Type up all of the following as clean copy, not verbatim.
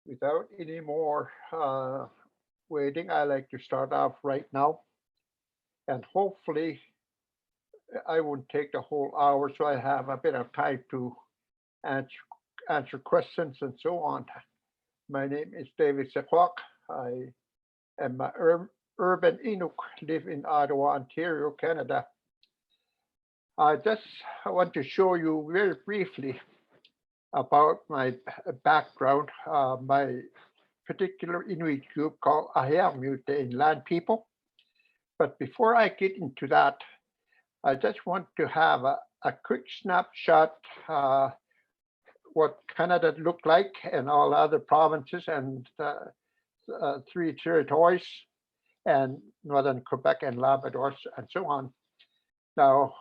Without any more waiting, I like to start off right now, and hopefully I won't take the whole hour, so I have a bit of time to answer answer questions and so on. My name is David Serkoak. I am an urban Inuk, live in Ottawa, Ontario, Canada. I want to show you very briefly about my background, my particular Inuit group called Ahiarmiut, the inland people. But before I get into that, I just want to have a quick snapshot what Canada looked like and all other provinces and three territories and northern Quebec and Labrador and so on. Now,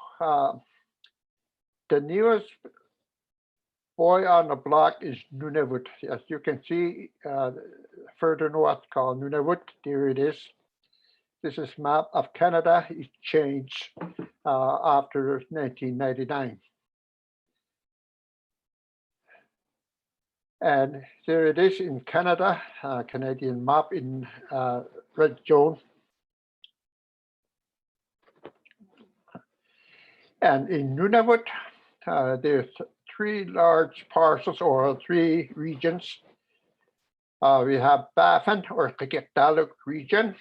the newest boy on the block is Nunavut. As you can see, further north called Nunavut. There it is. This is map of Canada. It changed after 1999. And there it is in Canada, Canadian map in red zone. And in Nunavut, there's three large parcels or three regions. We have Baffin or Tikektaluk region.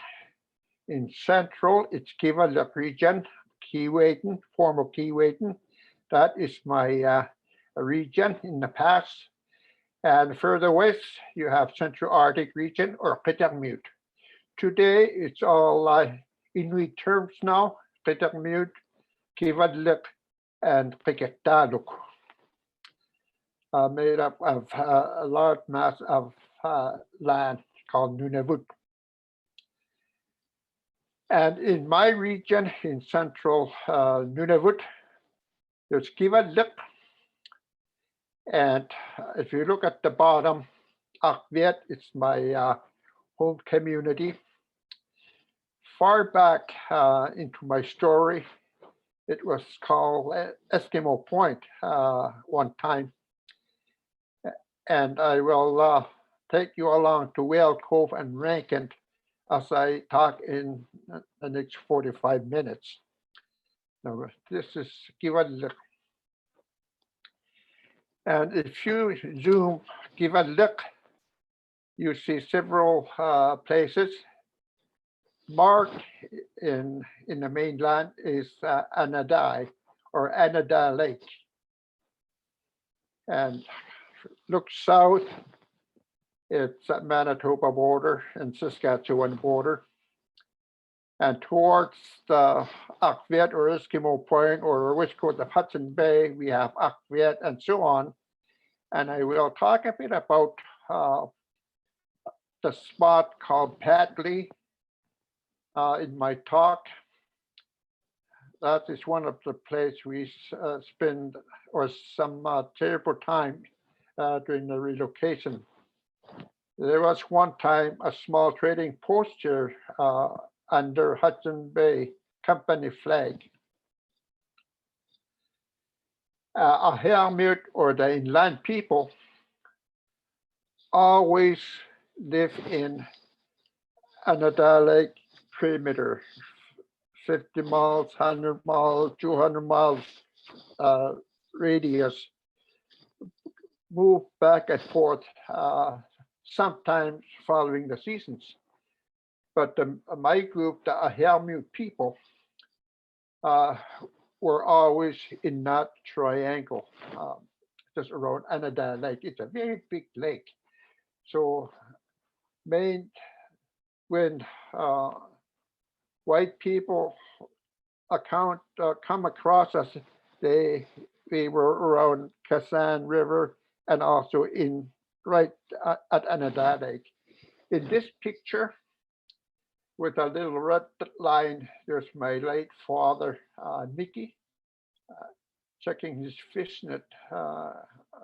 In central, it's Kivalliq region, Keewatin, former Keewatin. That is my region in the past. And further west, you have Central Arctic region or Ahiarmiut. Today, it's all Inuit terms now, Ahiarmiut, Kivalliq, and Tikektaluk, made up of a large mass of land called Nunavut. And in my region, in central Nunavut, there's Kivalliq. And if you look at the bottom, Arviat, it's my home community. Far back into my story, it was called Eskimo Point one time. And I will take you along to Whale Cove and Rankin as I talk in the next 45 minutes. Now, this is Kivalliq. And if you zoom Kivalliq, you see several places. Marked in the mainland is Anadai or Anada Lake. And look south, it's at Manitoba border and Saskatchewan border. And towards the Arviat or Eskimo Point or west coast of Hudson Bay, we have Arviat and so on. And I will talk a bit about the spot called Padley in my talk. That is one of the places we spend or some terrible time during the relocation. There was one time a small trading post here under Hudson Bay Company flag. Ahiarmiut or the inland people always live in Anada Lake perimeter, 50 miles, 100 miles, 200 miles radius, move back and forth, sometimes following the seasons. But my group, the Ahiarmiut people, were always in that triangle, just around Anada Lake. It's a very big lake. So when white people come across us, we were around Kasan River and also in right at Anada Lake. In this picture, with a little red line, there's my late father, Mickey, checking his fishnet,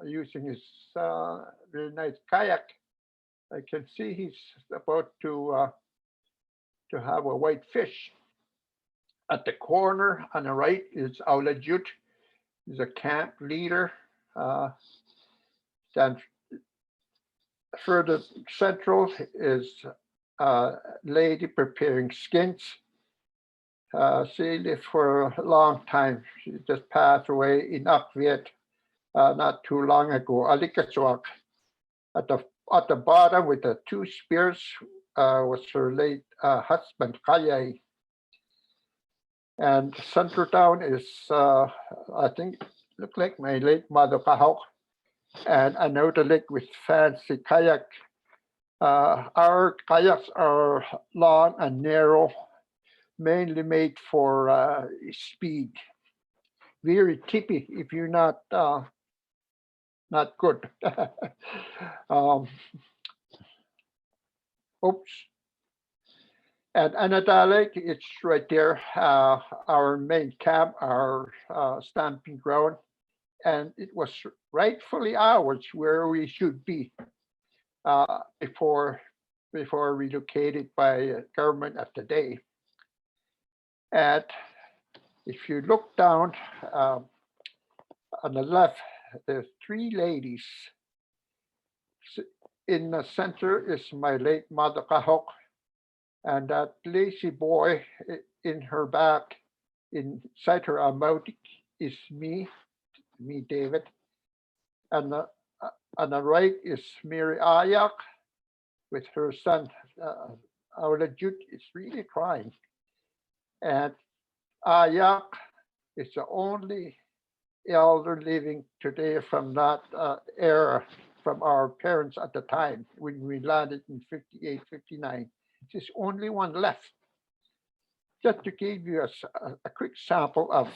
using his very nice kayak. I can see he's about to have a white fish. At the corner on the right is Aulajut. He's a camp leader. Stands further central is a lady preparing skins. She lived for a long time. She just passed away in Arviat not too long ago. Alikaswak. At the bottom with the two spears was her late husband, Kayay. And center down is, I think, look like my late mother, Kahok, and another lake with fancy kayak. Our kayaks are long and narrow, mainly made for speed. Very tippy if you're not good. Oops. And Anada Lake, it's right there, our main camp, our stamping ground. And it was rightfully ours where we should be before relocated by government of the day. And if you look down on the left, there's three ladies. In the center is my late mother, Kahok. And that lazy boy in her back, inside her mouth, is me, David. And on the right is Mary Ayak with her son. Our Jude is really crying. And Ayak is the only elder living today from that era, from our parents at the time when we landed in 58, 59. There's only one left. Just to give you a quick sample of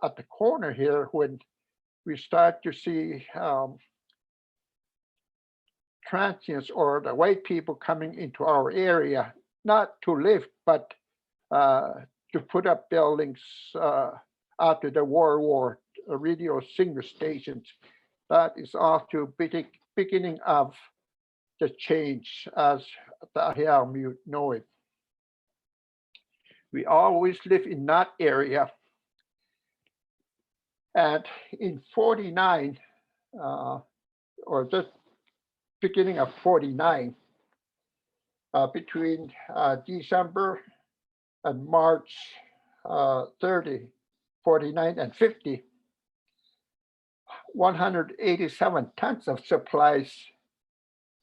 at the corner here, when we start to see transients or the white people coming into our area, not to live, but to put up buildings after the war, radio signal stations. That is also beginning of the change as the Ahiarmiut know it. We always live in that area. And in 49, or just beginning of 49, between December and March 30, 49 and 50, 187 tons of supplies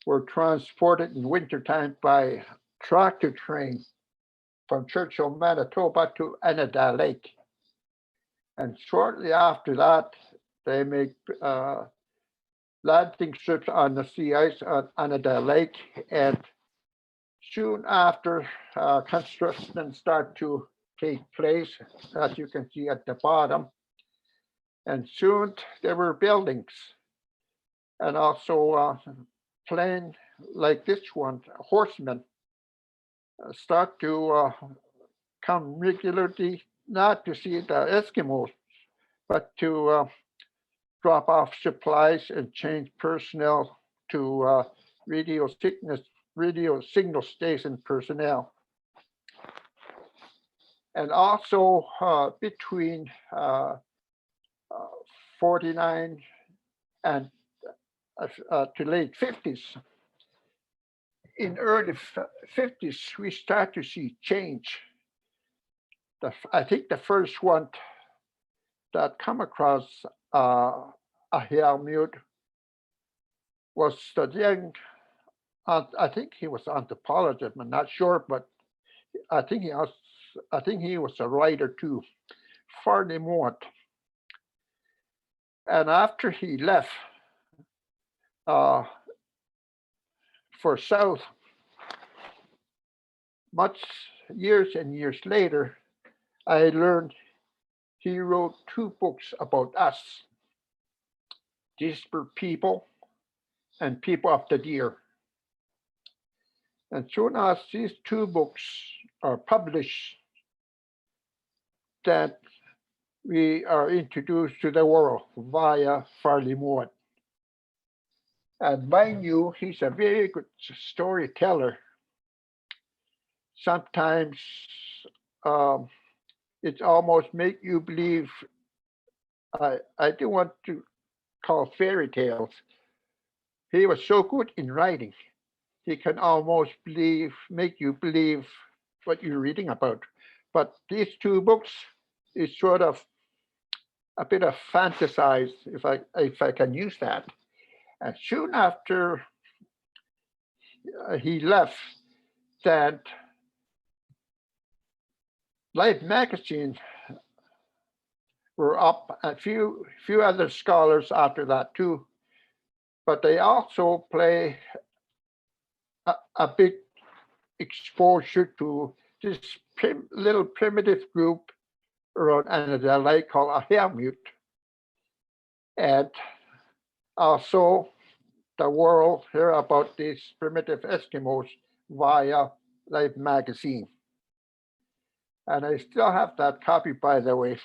were transported in wintertime by tractor train from Churchill, Manitoba to Anada Lake. And shortly after that, they make landing strips on the sea ice at Anada Lake. And soon after, construction start to take place, as you can see at the bottom. And soon there were buildings and also plane like this one, horsemen, start to come regularly, not to see the Eskimos, but to drop off supplies and change personnel to radio signal station personnel. And also between 49 and to late 50s, in early 50s, we start to see change. I think the first one that come across Ahiarmiut was the young, I think he was anthropologist, I'm not sure, but I think he was a writer too, Ferdinand. And after he left for South, much years and years later, I learned he wrote two books about us, Disparate People and People of the Deer. And soon as these two books are published, that we are introduced to the world via Farley-Moore. And mind you, he's a very good storyteller. Sometimes it almost make you believe, I don't want to call fairy tales, He was so good in writing. He can almost make you believe what you're reading about. But these two books is sort of a bit of fantasize, if I can use that. And soon after he left, that Life magazine were up, a few other scholars after that too, but they also play a big exposure to this little primitive group around Canada Lake called Ahiarmiut, and also the world hear about these primitive Eskimos via Life magazine. And I still have that copy, by the way.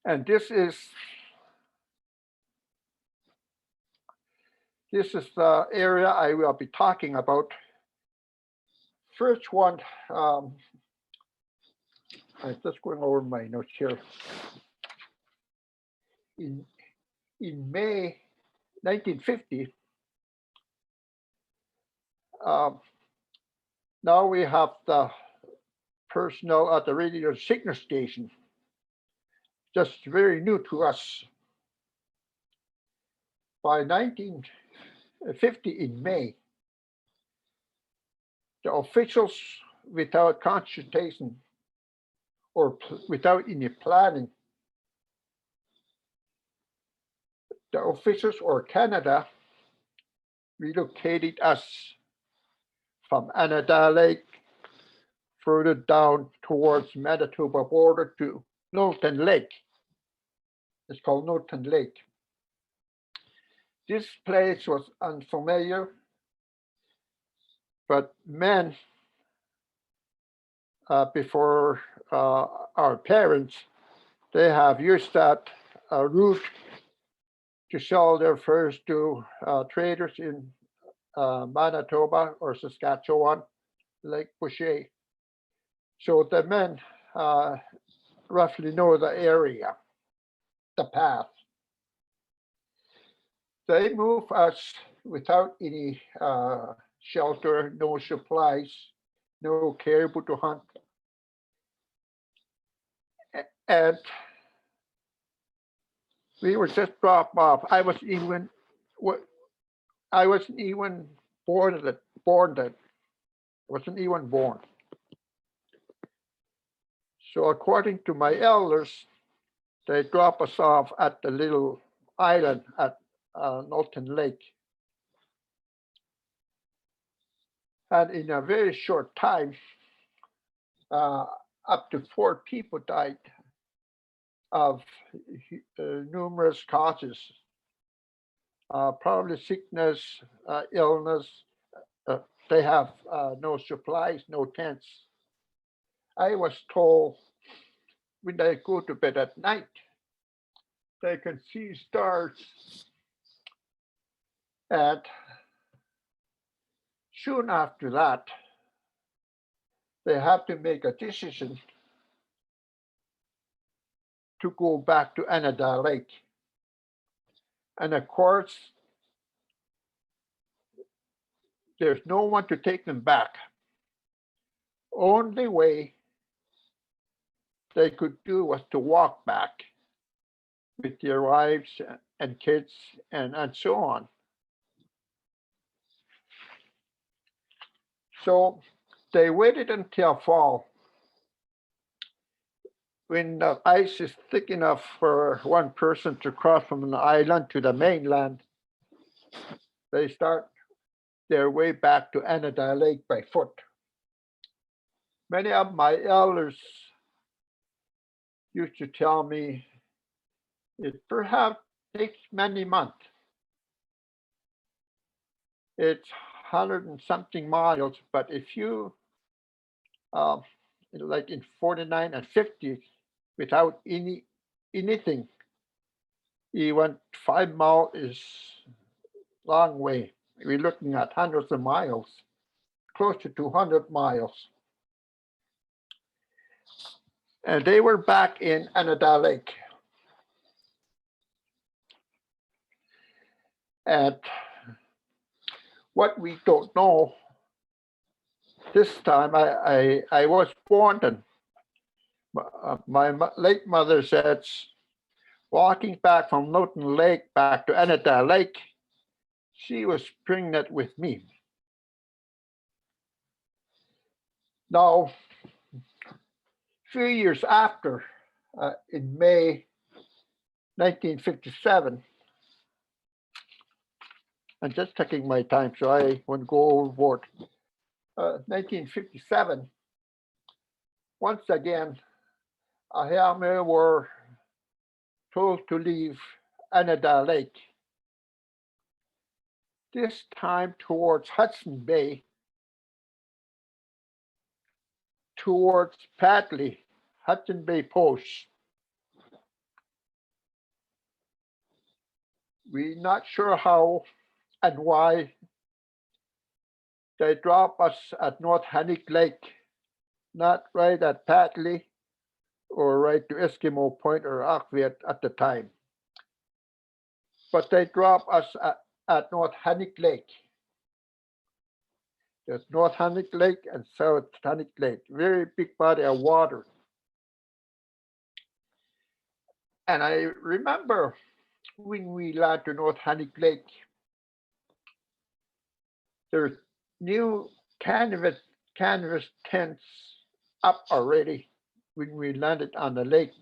And this is the area I will be talking about. First one, I'm just going over my notes here. In May 1950, now we have the personnel at the radio signal station, just very new to us. By 1950 in May, the officials, without consultation or without any planning, the officials or Canada relocated us from Anada Lake further down towards Manitoba border to Knowlton Lake. It's called Knowlton Lake. This place was unfamiliar, but men before our parents, they have used that route to sell their furs to traders in Manitoba or Saskatchewan, Lake Boucher. So the men roughly know the area, the path. They move us without any shelter, no supplies, no caribou to hunt. And we were just dropped off. I wasn't even born then. Wasn't even born. So according to my elders, they drop us off at the little island at Knowlton Lake. And in a very short time, up to 4 people died of numerous causes, probably sickness, illness. They have no supplies, no tents. I was told when they go to bed at night, they can see stars. And soon after that, they have to make a decision to go back to Anada Lake. And of course, there's no one to take them back. Only way they could do was to walk back with their wives and kids and so on. So they waited until fall, when the ice is thick enough for one person to cross from an island to the mainland. They start their way back to Anada Lake by foot. Many of my elders used to tell me it perhaps takes many months. It's 100 and something miles, but if you, like in 49 and 50, without anything, even 5 miles is long way. We're looking at hundreds of miles, close to 200 miles. And they were back in Anada Lake. And what we don't know this time, I was born and my late mother said, walking back from Newton Lake back to Anita Lake, she was pregnant with me. Now, a few years after, in May 1957, I'm just taking my time so I won't go overboard. 1957, once again, Ahiarmiut were told to leave Anita Lake. This time towards Hudson Bay, towards Padley, Hudson Bay Post. We're not sure how and why they drop us at North Hannick Lake, not right at Padley or right to Eskimo Point or Arviat at the time. But they drop us at North Hannick Lake. There's North Hannick Lake and South Hannick Lake, very big body of water. And I remember when we landed to North Hannick Lake, there's new canvas tents up already when we landed on the lake.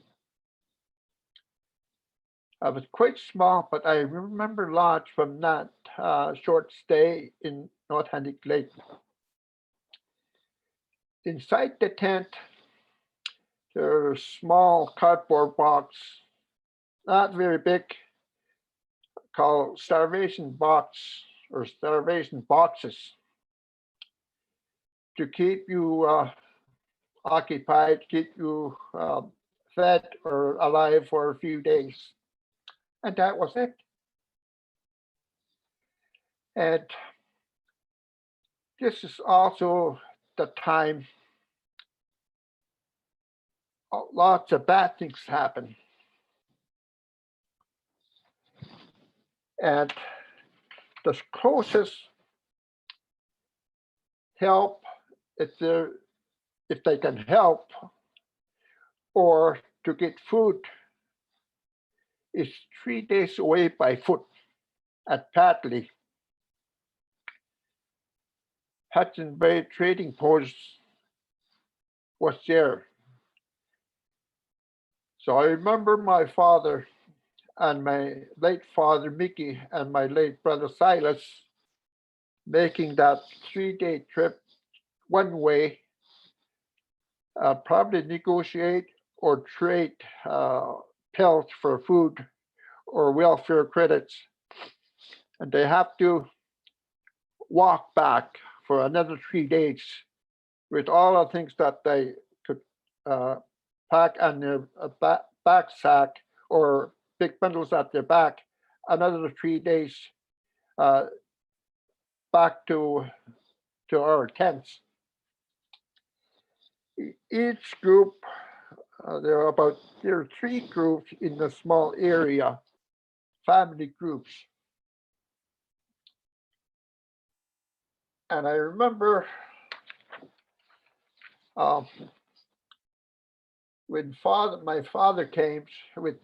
I was quite small, but I remember lots from that short stay in North Hannick Lake. Inside the tent, there's a small cardboard box, not very big, called starvation box or starvation boxes to keep you occupied, keep you fed or alive for a few days. And that was it. And this is also the time lots of bad things happen. And the closest help, if they can help, or to get food, is 3 days away by foot at Padley. Hudson Bay Trading Post was there. So I remember my father and my late father Mickey and my late brother Silas making that 3-day trip one way, probably negotiate or trade pelts for food or welfare credits. And they have to walk back for another 3 days with all the things that they could pack on their back sack or big bundles at their back, another 3 days back to our tents. Each group, there are 3 groups in the small area, family groups. And I remember when my father came with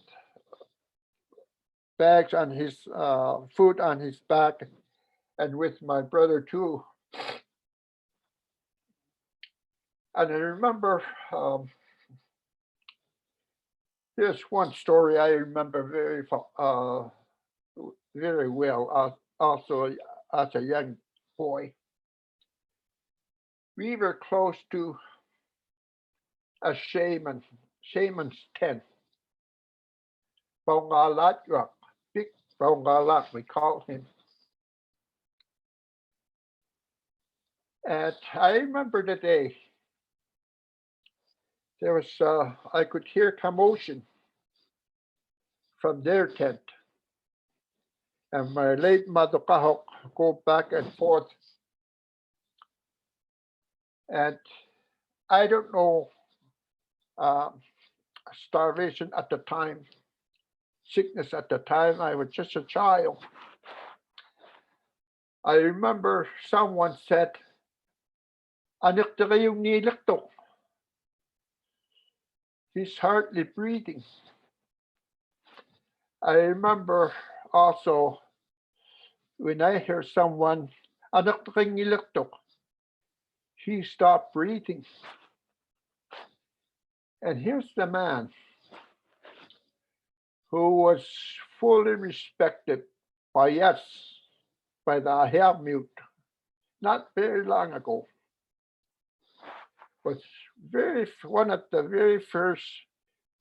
bags on his food on his back, and with my brother too. And I remember there's one story I remember very well. Also, as a young boy, we were close to a shaman's tent. Bongalat, big Bongalat, we call him. And I remember the day there was, I could hear commotion from their tent. And my late mother Kahok go back and forth. And I don't know, starvation at the time, sickness at the time, I was just a child. I remember someone said, anak na kayong nilaktok. He's hardly breathing. I remember also when I hear someone, anak na kayong nilaktok, he stopped breathing. And here's the man who was fully respected by us, by the Ahiarmiut, not very long ago, was one of the very first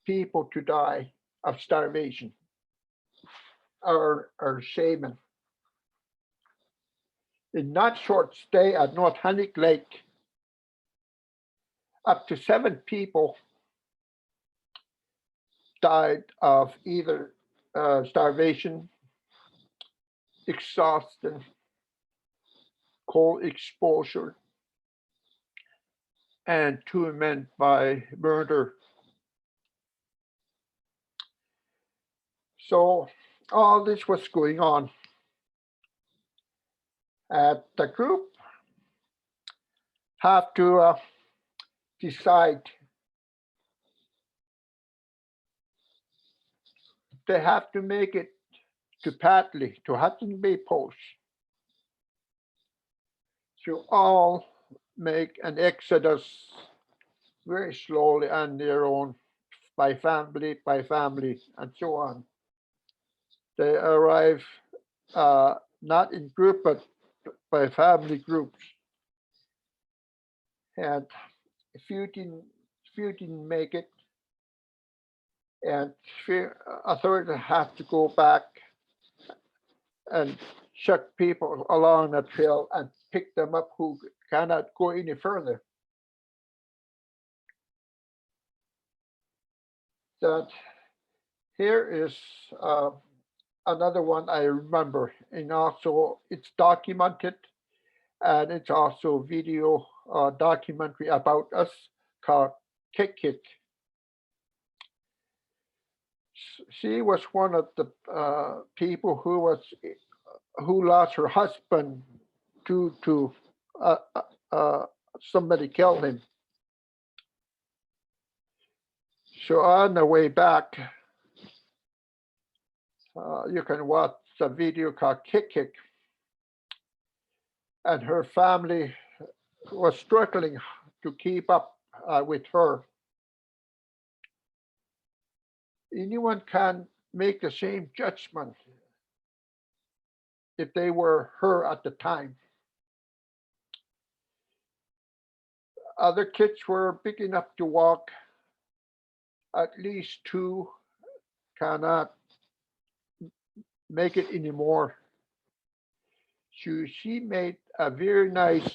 people to die of starvation, or shaman. In not short stay at North Hunnic Lake, up to 7 people died of either starvation, exhaustion, cold exposure, and 2 men by murder. So all this was going on. The group have to decide. They have to make it to Patley, to Hudson Bay Post. So all make an exodus very slowly on their own, by family, and so on. They arrive not in group, but by family groups. And few didn't make it, and authorities have to go back and check people along the trail and pick them up who cannot go any further. That here is another one I remember, and also it's documented, and it's also video documentary about us called Kick Kick. She was one of the people who lost her husband due to somebody killed him. So on the way back, you can watch a video called Kick Kick, and her family was struggling to keep up with her. Anyone can make the same judgment if they were her at the time. Other kids were big enough to walk. At least 2 cannot make it anymore. So she made a very nice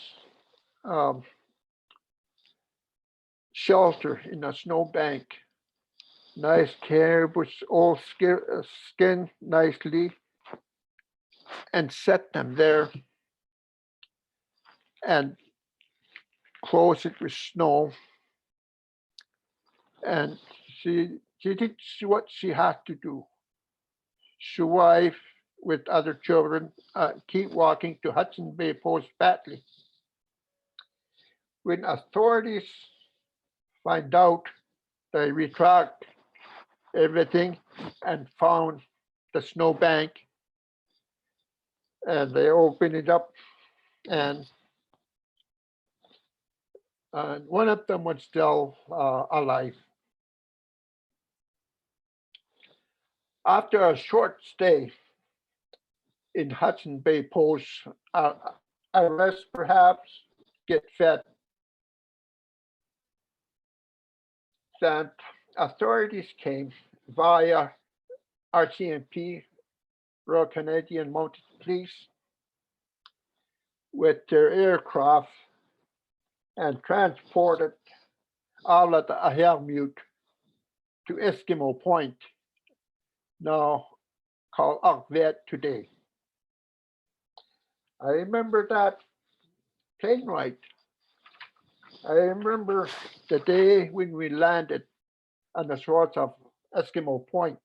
shelter in a snowbank. Nice care with all skin nicely, and set them there and close it with snow. And she did what she had to do. Survive with other children, keep walking to Hudson Bay Post Batley. When authorities find out, they retract everything and found the snowbank, and they opened it up, and one of them was still alive. After a short stay in Hudson Bay Post, a rest perhaps, get fed, that authorities came via RCMP, Royal Canadian Mounted Police, with their aircraft, and transported all of the Ahiarmiut to Eskimo Point, now called Arviat today. I remember that plane ride. I remember the day when we landed on the shores of Eskimo Point.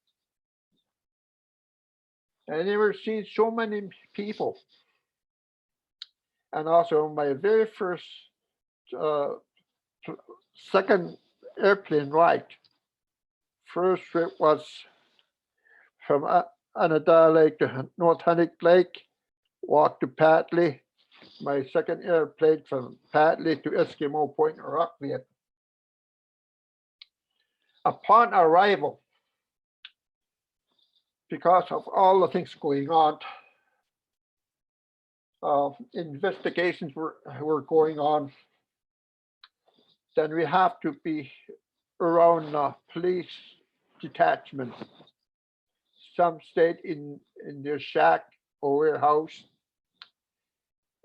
I never seen so many people and also my very first uh, second airplane ride. First trip was from Anadar Lake to North Hunnic Lake, walked to Patley. My second airplane from Patley to Eskimo Point or Arviat. Upon arrival, because of all the things going on, investigations were going on. Then we have to be around police detachment. Some stayed in their shack or warehouse.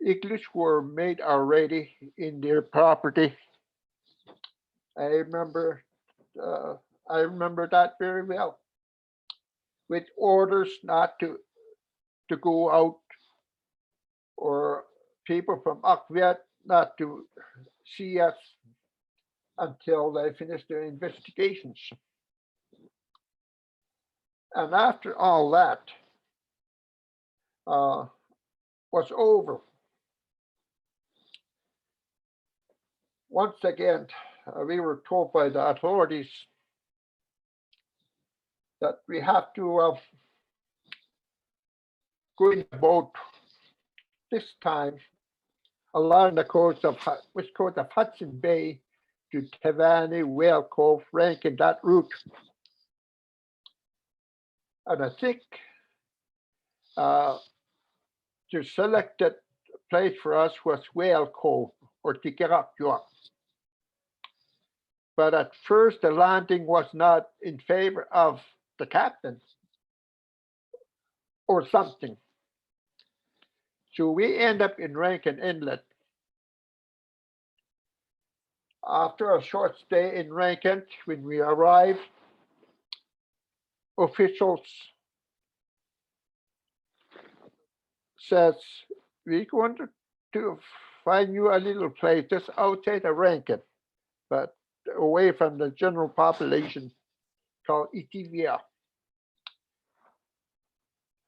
Igloos were made already in their property. I remember, uh, I remember that very well. With orders not to go out, or people from Arviat not to see us until they finish their investigations. And after all that uh, was over, once again, we were told by the authorities that we have to go in the boat this time along the coast of west coast of Hudson Bay to Tavani, Whale Cove, Rankin, that route. And I think the selected place for us was Whale Cove or Tikerakyuak. But at first, the landing was not in favor of the captain or something. So we end up in Rankin Inlet. After a short stay in Rankin, when we arrived, officials says, we're going to find you a little place just outside of Rankin, but away from the general population, called Itivia.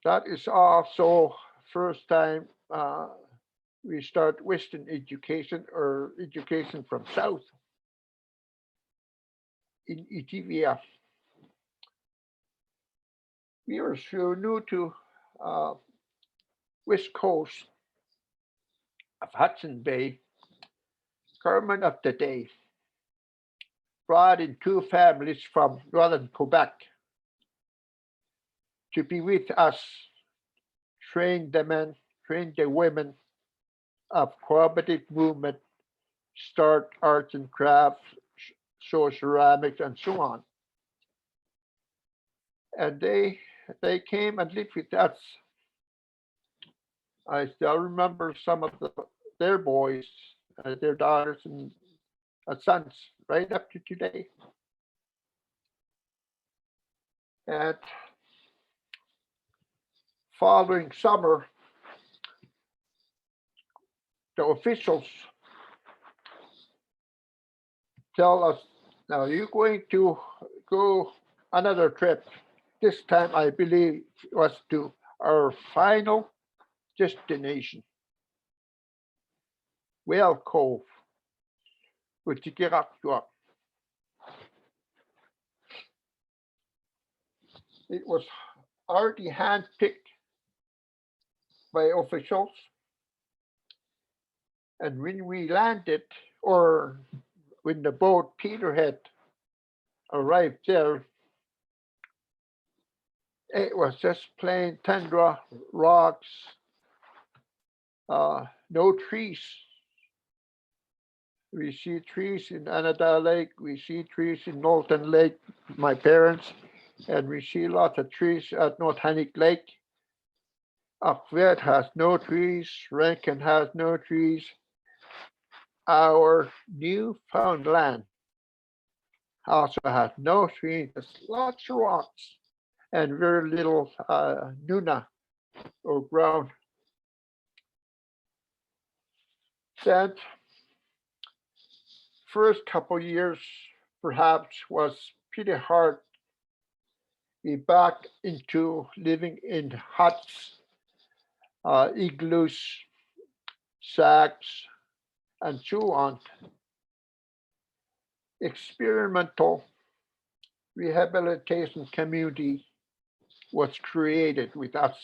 That is also first time we start Western education or education from South in Itivia. We were so new to West Coast of Hudson Bay. Government of the day brought in two families from northern Quebec to be with us, train the men, train the women of cooperative movement, start arts and crafts, show ceramics, and so on. And they came and lived with us. I still remember some of their boys, their daughters and sons, right up to today. And following summer, the officials tell us, now you're going to go another trip. This time, I believe, was to our final destination, Whale Cove, with Tikerakyuak. It was already handpicked by officials. And when we landed, or when the boat Peterhead arrived there, it was just plain tundra, rocks, no trees. We see trees in Anada Lake, we see trees in Knowlton Lake, my parents, and we see lots of trees at North Hunnic Lake. Arviat has no trees, Rankin has no trees. Our newfound land also has no trees, there's lots of rocks and very little nuna or ground. That first couple years perhaps was pretty hard. We back into living in huts, igloos, sacks, and so on. Experimental rehabilitation community was created with us.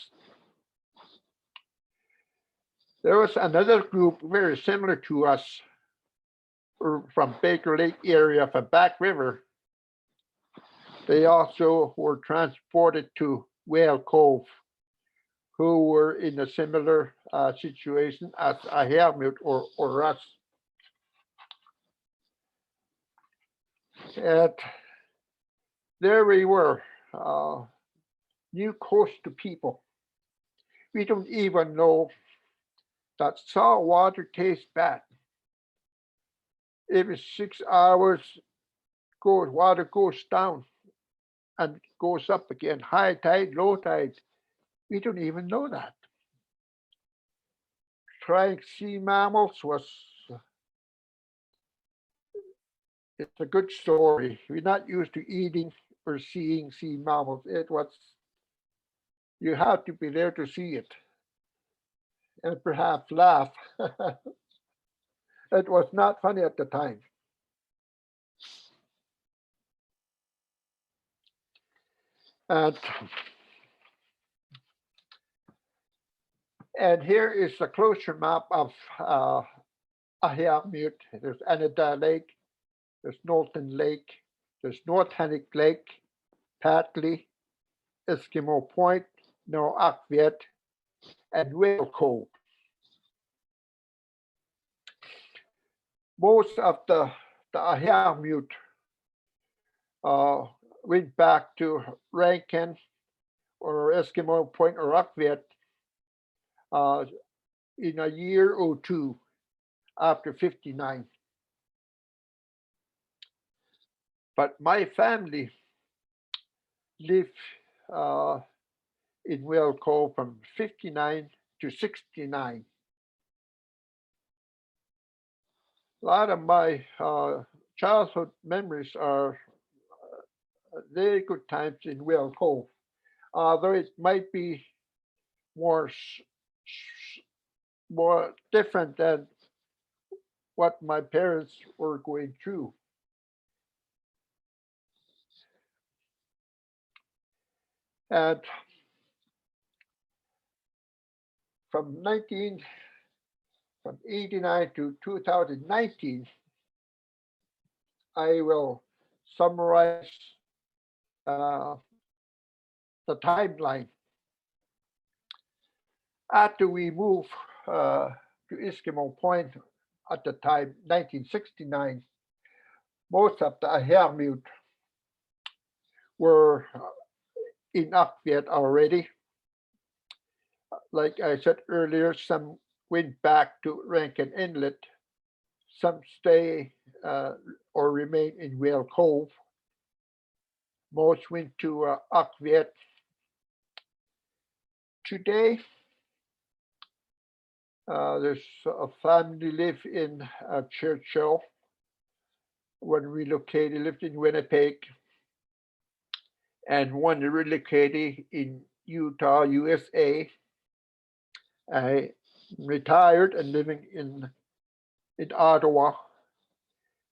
There was another group very similar to us from Baker Lake area from Back River. They also were transported to Whale Cove, who were in a similar situation as Ahiarmiut or us. And there we were, new coast to people. We don't even know that salt water tastes bad. Every 6 hours, water goes down and goes up again, high tide, low tide. We don't even know that. Trying sea mammals it's a good story. We're not used to eating or seeing sea mammals. You have to be there to see it and perhaps laugh. It was not funny at the time. And here is a closer map of Ahiarmiut. There's Anada Lake, there's Knowlton Lake, there's North Hennick Lake, Patley, Eskimo Point, no Arviat, and Whale Cove. Most of the Ahiarmiut went back to Rankin or Eskimo Point or Arviat in a year or two after 59. But my family lived in Whale Cove from 59 to 69. A lot of my childhood memories are very good times in Whale Cove, though it might be more different than what my parents were going through. And from 89 to 2019, I will summarize the timeline. After we moved to Eskimo Point at the time, 1969, most of the Ahiarmiut were in Arviat already. Like I said earlier, some went back to Rankin Inlet, some stay or remain in Whale Cove. Most went to Arviat. Today, there's a family live in Churchill. One relocated lived in Winnipeg, and one relocated in Utah, USA. I retired and living in Ottawa,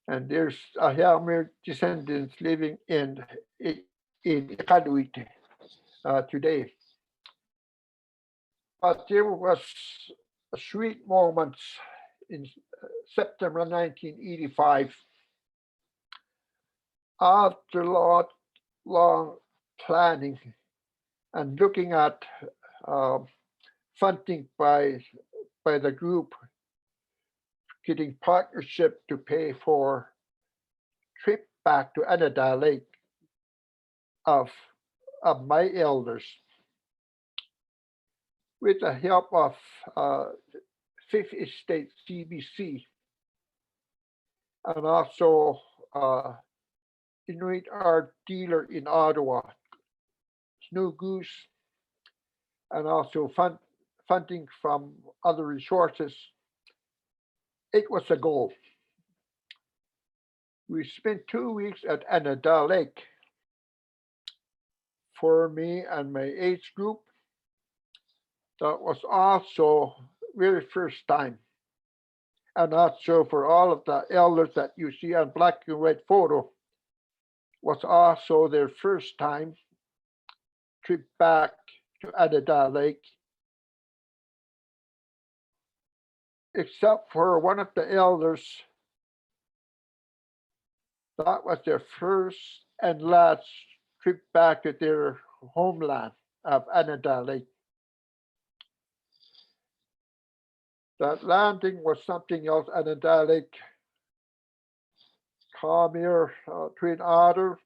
and there's Ahiarmiut descendants living in Inuit today. But there was a sweet moment in September 1985. After long planning and looking at funding by the group, getting partnership to pay for trip back to Anada Lake of my elders, with the help of Fifth Estate CBC and also Inuit art dealer in Ottawa, Snow Goose, and also funding from other resources. It was a goal. We spent 2 weeks at Anada Lake. For me and my age group, that was also very first time. and also for all of the elders that you see on black and white photo, was also their first time trip back to Adada Lake, except for one of the elders. That was their first and last trip back to their homeland of Adada Lake. That landing was something else. Adada Lake, calm here, Twin Otter,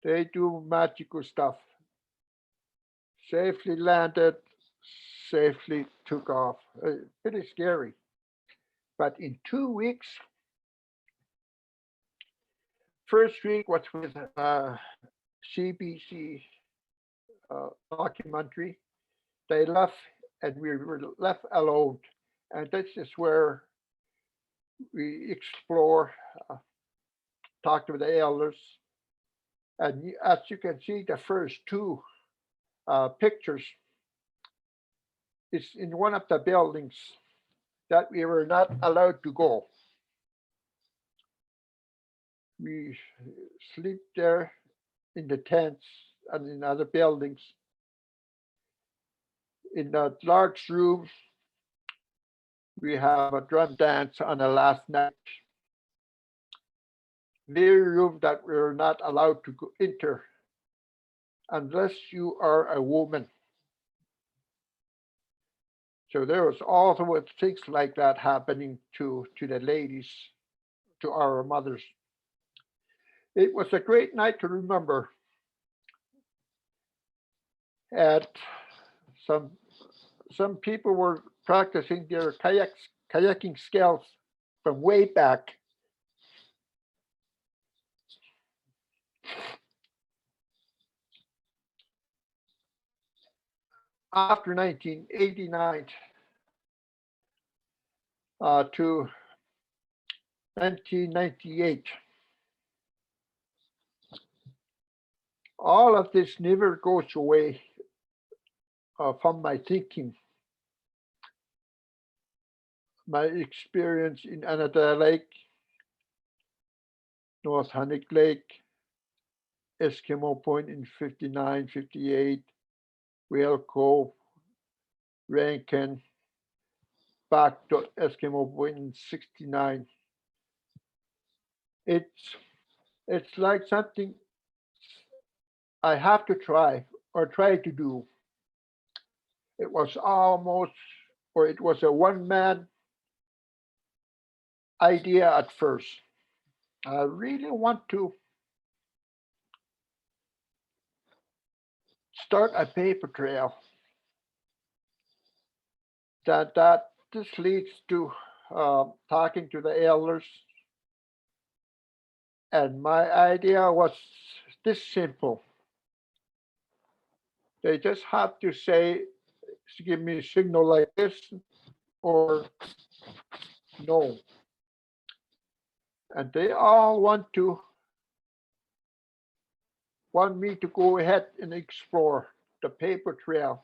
they do magical stuff. Safely landed, safely took off. Pretty scary. But in 2 weeks, first week was with CBC documentary. They left and we were left alone. And this is where we explore, talk to the elders. And as you can see, the first two pictures is in one of the buildings that we were not allowed to go. We sleep there in the tents and in other buildings. In that large room, we have a drum dance on the last night. Very room that we're not allowed to enter unless you are a woman. So there was also things like that happening to the ladies, to our mothers. It was a great night to remember. And some people were practicing their kayaking skills from way back. After 1989 to 1998, all of this never goes away from my thinking. My experience in Anada Lake, North Hunnick Lake, Eskimo Point in 59, 58, Whale Cove, Rankin, back to Eskimo Point in 69. It's like something I have to try or try to do. It was almost, or it was a one-man idea at first. I really want to start a paper trail. That this leads to talking to the elders. And my idea was this simple. They just have to say, give me a signal like this or no. And they all want me to go ahead and explore the paper trail.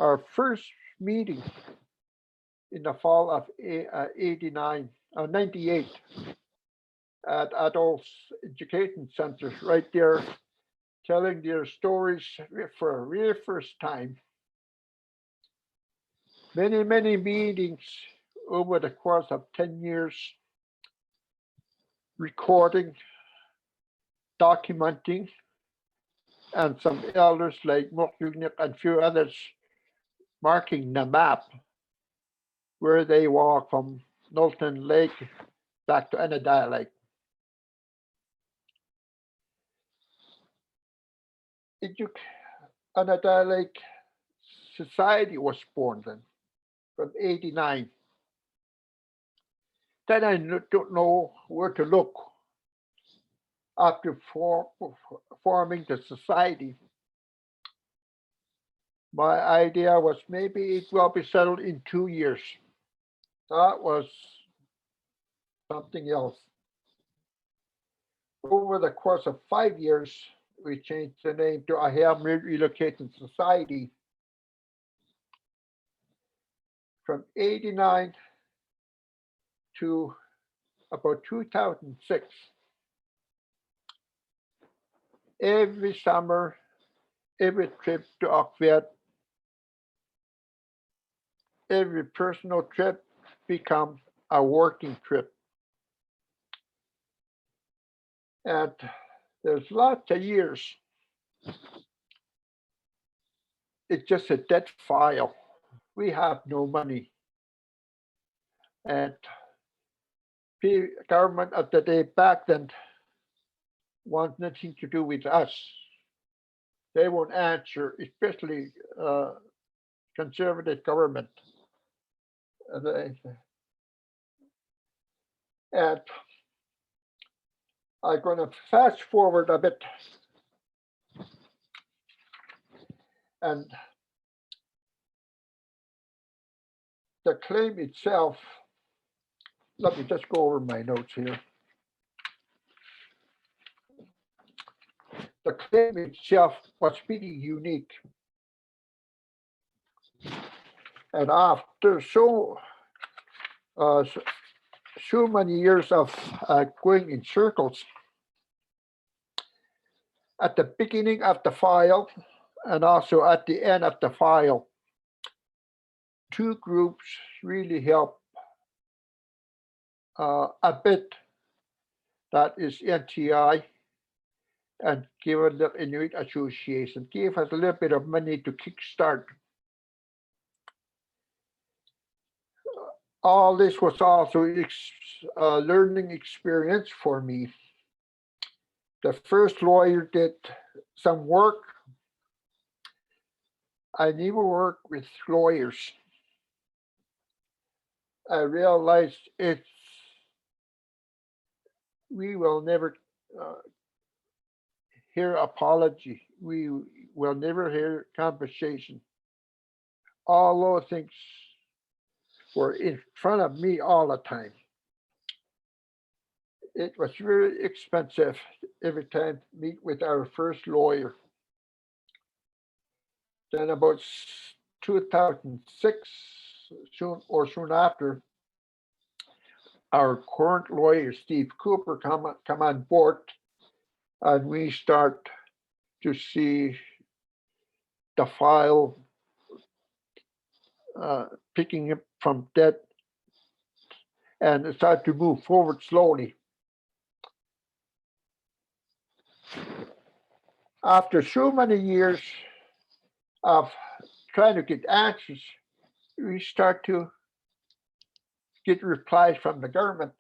Our first meeting in the fall of 98 at Adults Education Centers right there, telling their stories for a very first time. Many meetings over the course of 10 years, recording, documenting, and some elders like Mokugnik and a few others marking the map where they walk from Knowlton Lake back to Anada Lake. Anada Lake Society was born then, from 89. Then I don't know where to look after forming the society. My idea was maybe it will be settled in 2 years. That was something else. Over the course of 5 years, we changed the name to Ahiarmiut Relocation Society. From 89 to about 2006, every summer, every trip to Arviat, every personal trip become a working trip. And there's lots of years. It's just a dead file. We have no money. And the government of the day back then wants nothing to do with us. They won't answer, especially conservative government. And I'm going to fast forward a bit. And the claim itself, let me just go over my notes here. The claim itself was pretty unique. And after so many years of going in circles, at the beginning of the file and also at the end of the file, two groups really help a bit. That is NTI and given the Inuit Association, gave us a little bit of money to kickstart. All this was also a learning experience for me. The first lawyer did some work. I never worked with lawyers. I realized we will never hear apology. We will never hear compensation. All those things were in front of me all the time. It was very expensive every time to meet with our first lawyer. Then about 2006, soon after, our current lawyer, Steve Cooper, come on board, and we start to see the file picking up from debt and start to move forward slowly. After so many years of trying to get answers, we start to get replies from the government,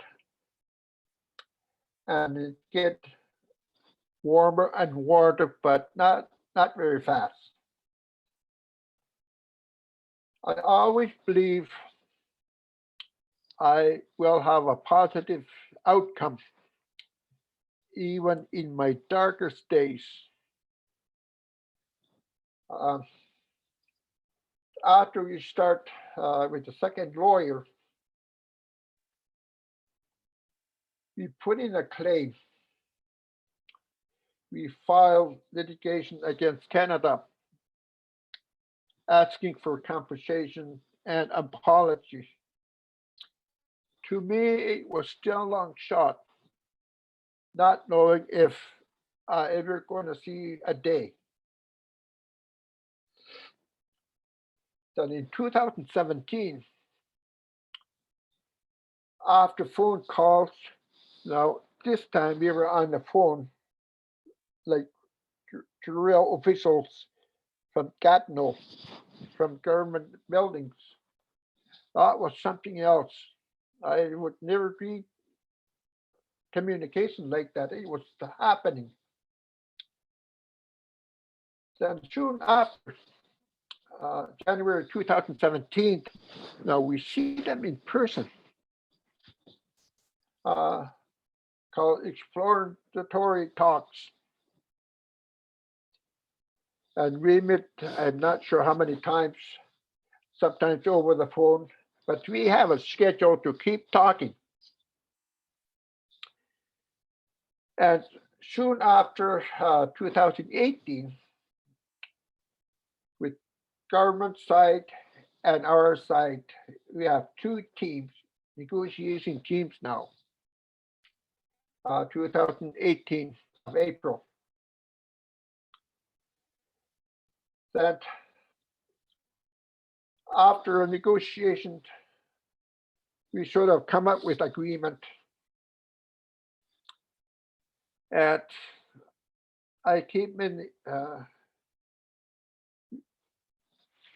and it get warmer and warmer, but not very fast. I always believe I will have a positive outcome even in my darkest days. After we start with the second lawyer, we put in a claim. We filed litigation against Canada, asking for compensation and apology. To me, it was still a long shot, not knowing if I ever going to see a day. Then in 2017, after phone calls, now this time we were on the phone, like to real officials from Gatineau, from government buildings. That was something else. I would never be communication like that. It was happening. Then soon after, January 2017, now we see them in person, called exploratory talks. And we met, I'm not sure how many times, sometimes over the phone, but we have a schedule to keep talking. And soon after 2018, with government side and our side, we have two teams. negotiation teams now, 2018 of April. That after a negotiation, we sort of come up with agreement. And I keep in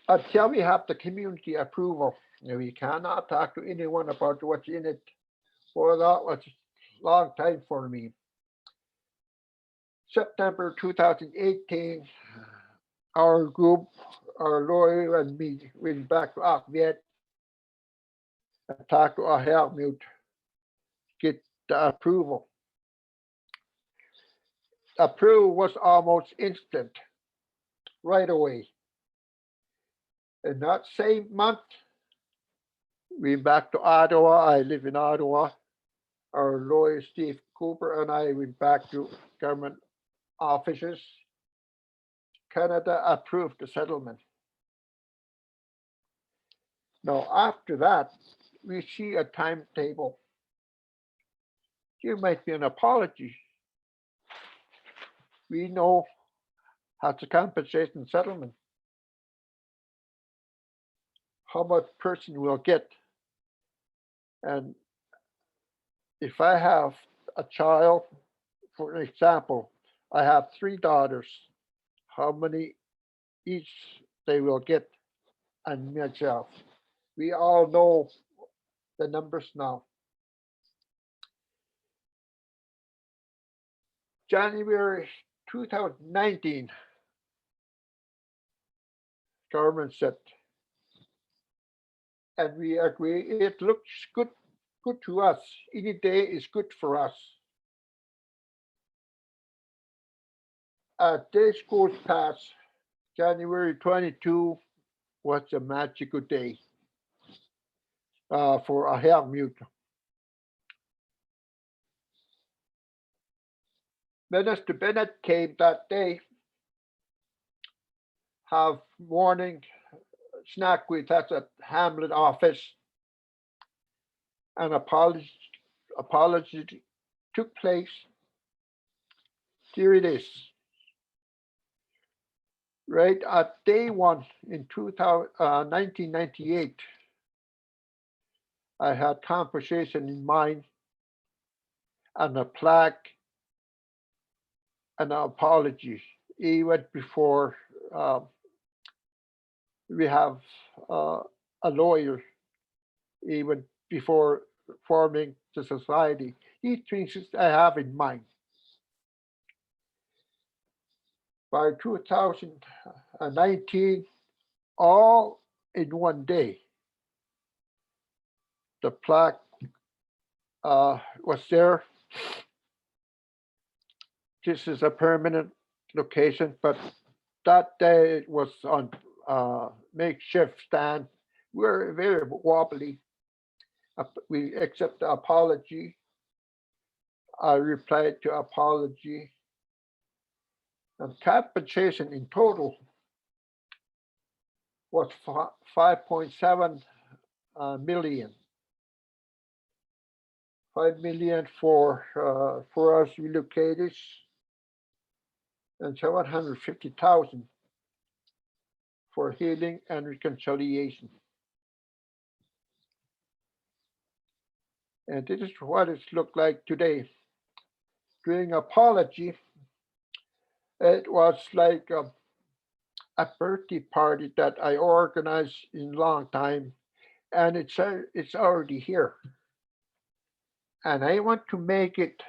until we have the community approval. We cannot talk to anyone about what's in it. For that was a long time for me. September 2018, our group, our lawyer and me went back to Arviat and talked to Ahiarmiut to get the approval. Approval was almost instant, right away. And that same month, we went back to Ottawa. I live in Ottawa. Our lawyer, Steve Cooper, and I went back to government offices. Canada approved the settlement. Now, after that, we see a timetable. There might be an apology. We know how to compensation settlement, how much person will get. And if I have a child, for example, I have 3 daughters, how many each they will get, and myself. We all know the numbers now. January 2019, government said, and we agree, it looks good to us. Any day is good for us. Days goes past. January 22 was a magical day for Ahiarmiut. Minister Bennett came that day, have morning snack with us at Hamlet office. An apology took place. Here it is. Right at day 1 in 1998, I had conversation in mind and a plaque and an apology. Even before we have a lawyer, even before forming the society. These things I have in mind. By 2019, all in one day, the plaque was there. This is a permanent location, but that day it was on makeshift stand. We're very wobbly. We accept the apology. I replied to apology. And compensation in total was 5.7 million. 5 million for us relocatees and 750,000 for healing and reconciliation. And this is what it's looked like today. During apology, it was like a birthday party that I organized in a long time, and it's already here. And I want to make it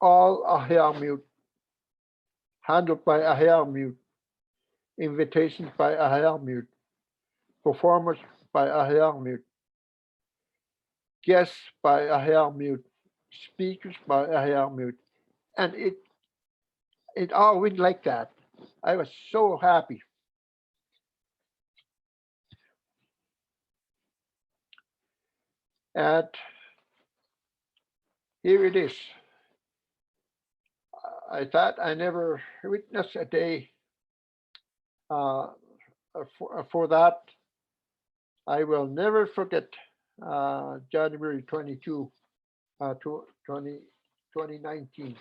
all Ahiarmiut, handled by Ahiarmiut, invitations by Ahiarmiut, performance by Ahiarmiut, guests by Ahiarmiut, speakers by Ahiarmiut, and it all went like that. I was so happy. And here it is. I thought I never witnessed a day for that. I will never forget January 22, 2019.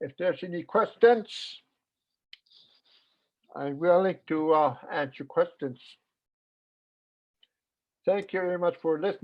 If there's any questions, I'm willing to answer questions. Thank you very much for listening.